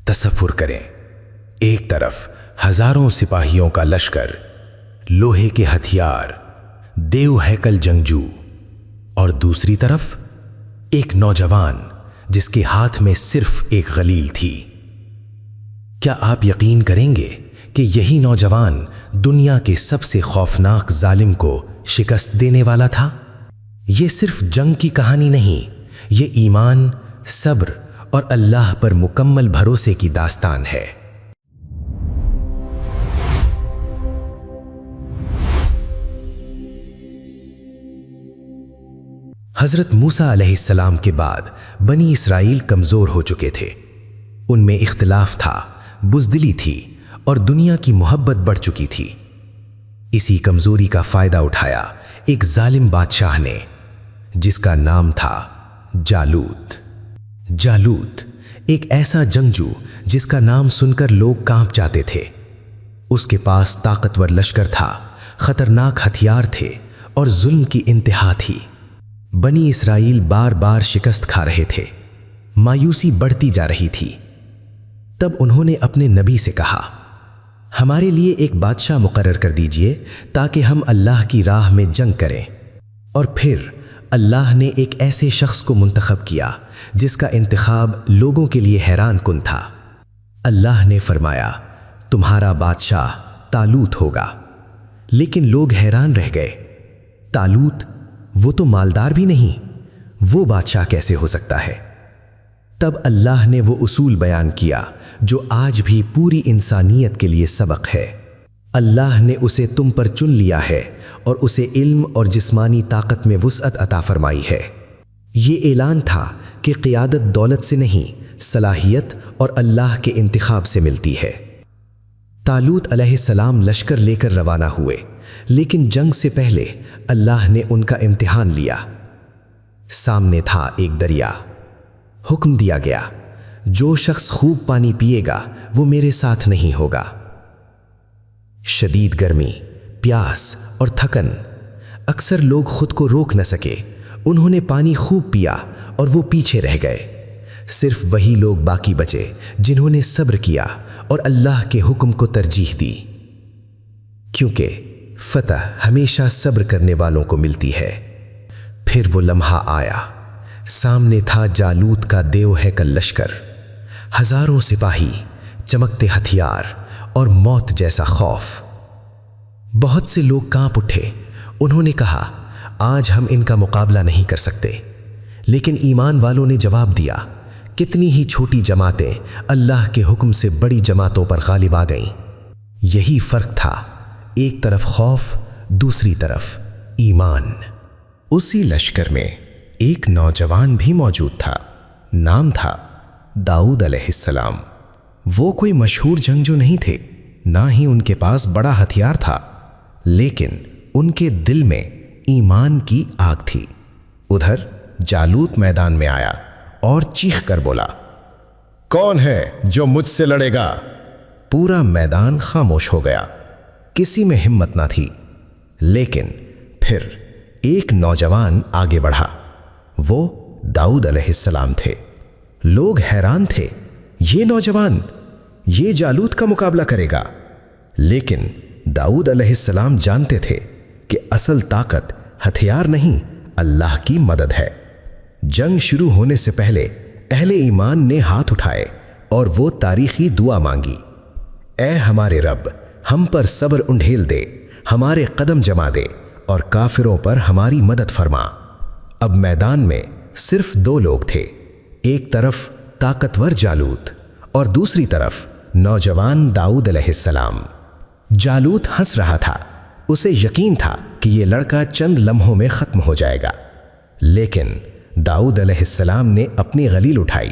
تصور کریں، ایک طرف ہزاروں سپاہیوں کا لشکر، لوہے کے ہتھیار، دیو ہیکل جنگجو، اور دوسری طرف ایک نوجوان جس کے ہاتھ میں صرف ایک غلیل تھی۔ کیا آپ یقین کریں گے کہ یہی نوجوان دنیا کے سب سے خوفناک ظالم کو شکست دینے والا تھا؟ یہ صرف جنگ کی کہانی نہیں، یہ ایمان، صبر اور اللہ پر مکمل بھروسے کی داستان ہے۔ حضرت موسیٰ علیہ السلام کے بعد بنی اسرائیل کمزور ہو چکے تھے۔ ان میں اختلاف تھا، بزدلی تھی اور دنیا کی محبت بڑھ چکی تھی۔ اسی کمزوری کا فائدہ اٹھایا ایک ظالم بادشاہ نے، جس کا نام تھا جالوت۔ جالوت ایک ایسا جنگجو جس کا نام سن کر لوگ کانپ جاتے تھے۔ اس کے پاس طاقتور لشکر تھا، خطرناک ہتھیار تھے اور ظلم کی انتہا تھی۔ بنی اسرائیل بار بار شکست کھا رہے تھے، مایوسی بڑھتی جا رہی تھی۔ تب انہوں نے اپنے نبی سے کہا، ہمارے لیے ایک بادشاہ مقرر کر دیجئے تاکہ ہم اللہ کی راہ میں جنگ کریں۔ اور پھر اللہ نے ایک ایسے شخص کو منتخب کیا جس کا انتخاب لوگوں کے لیے حیران کن تھا۔ اللہ نے فرمایا، تمہارا بادشاہ طالوت ہوگا۔ لیکن لوگ حیران رہ گئے، طالوت وہ تو مالدار بھی نہیں، وہ بادشاہ کیسے ہو سکتا ہے؟ تب اللہ نے وہ اصول بیان کیا جو آج بھی پوری انسانیت کے لیے سبق ہے۔ اللہ نے اسے تم پر چن لیا ہے اور اسے علم اور جسمانی طاقت میں وسعت عطا فرمائی ہے۔ یہ اعلان تھا کہ قیادت دولت سے نہیں، صلاحیت اور اللہ کے انتخاب سے ملتی ہے۔ طالوت علیہ السلام لشکر لے کر روانہ ہوئے، لیکن جنگ سے پہلے اللہ نے ان کا امتحان لیا۔ سامنے تھا ایک دریا۔ حکم دیا گیا، جو شخص خوب پانی پیے گا وہ میرے ساتھ نہیں ہوگا۔ شدید گرمی، پیاس اور تھکن، اکثر لوگ خود کو روک نہ سکے۔ انہوں نے پانی خوب پیا اور وہ پیچھے رہ گئے۔ صرف وہی لوگ باقی بچے جنہوں نے صبر کیا اور اللہ کے حکم کو ترجیح دی، کیونکہ فتح ہمیشہ صبر کرنے والوں کو ملتی ہے۔ پھر وہ لمحہ آیا، سامنے تھا جالوت کا دیو ہیکل لشکر، ہزاروں سپاہی، چمکتے ہتھیار اور موت جیسا خوف۔ بہت سے لوگ کانپ اٹھے۔ انہوں نے کہا، آج ہم ان کا مقابلہ نہیں کر سکتے۔ لیکن ایمان والوں نے جواب دیا، کتنی ہی چھوٹی جماعتیں اللہ کے حکم سے بڑی جماعتوں پر غالب آ گئیں۔ یہی فرق تھا، ایک طرف خوف، دوسری طرف ایمان۔ اسی لشکر میں ایک نوجوان بھی موجود تھا، نام تھا داؤد علیہ السلام۔ وہ کوئی مشہور جنگجو نہیں تھے، نہ ہی ان کے پاس بڑا ہتھیار تھا، لیکن ان کے دل میں ایمان کی آگ تھی۔ ادھر جالوت میدان میں آیا اور چیخ کر بولا، کون ہے جو مجھ سے لڑے گا؟ پورا میدان خاموش ہو گیا، کسی میں ہمت نہ تھی۔ لیکن پھر ایک نوجوان آگے بڑھا، وہ داؤد علیہ السلام تھے۔ لوگ حیران تھے، یہ نوجوان، یہ جالوت کا مقابلہ کرے گا؟ لیکن داؤد علیہ السلام جانتے تھے کہ اصل طاقت ہتھیار نہیں، اللہ کی مدد ہے۔ جنگ شروع ہونے سے پہلے اہل ایمان نے ہاتھ اٹھائے اور وہ تاریخی دعا مانگی، اے ہمارے رب، ہم پر صبر انڈھیل دے، ہمارے قدم جما دے اور کافروں پر ہماری مدد فرما۔ اب میدان میں صرف دو لوگ تھے، ایک طرف طاقتور جالوت اور دوسری طرف نوجوان داؤد علیہ السلام۔ جالوت ہنس رہا تھا، اسے یقین تھا کہ یہ لڑکا چند لمحوں میں ختم ہو جائے گا۔ لیکن داؤد علیہ السلام نے اپنی غلیل اٹھائی،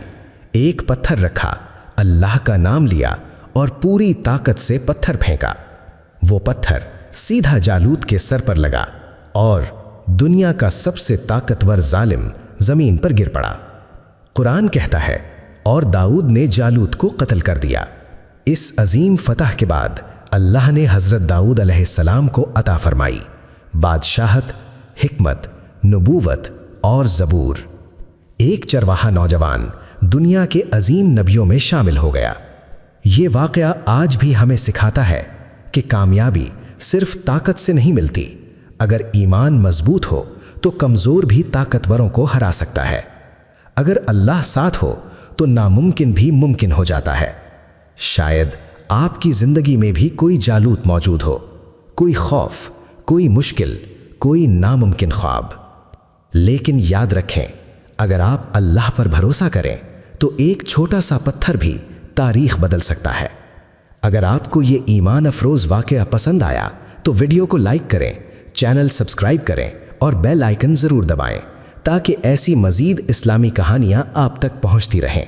ایک پتھر رکھا، اللہ کا نام لیا اور پوری طاقت سے پتھر پھینکا۔ وہ پتھر سیدھا جالوت کے سر پر لگا اور دنیا کا سب سے طاقتور ظالم زمین پر گر پڑا۔ قرآن کہتا ہے، اور داؤد نے جالوت کو قتل کر دیا۔ اس عظیم فتح کے بعد اللہ نے حضرت داؤد علیہ السلام کو عطا فرمائی بادشاہت، حکمت، نبوت اور زبور۔ ایک چرواہا نوجوان دنیا کے عظیم نبیوں میں شامل ہو گیا۔ یہ واقعہ آج بھی ہمیں سکھاتا ہے کہ کامیابی صرف طاقت سے نہیں ملتی، اگر ایمان مضبوط ہو تو کمزور بھی طاقتوروں کو ہرا سکتا ہے۔ اگر اللہ ساتھ ہو تو ناممکن بھی ممکن ہو جاتا ہے۔ شاید آپ کی زندگی میں بھی کوئی جالوت موجود ہو، کوئی خوف، کوئی مشکل، کوئی ناممکن خواب، لیکن یاد رکھیں، اگر آپ اللہ پر بھروسہ کریں تو ایک چھوٹا سا پتھر بھی تاریخ بدل سکتا ہے۔ اگر آپ کو یہ ایمان افروز واقعہ پسند آیا تو ویڈیو کو لائک کریں، چینل سبسکرائب کریں اور بیل آئیکن ضرور دبائیں تاکہ ایسی مزید اسلامی کہانیاں آپ تک پہنچتی رہیں۔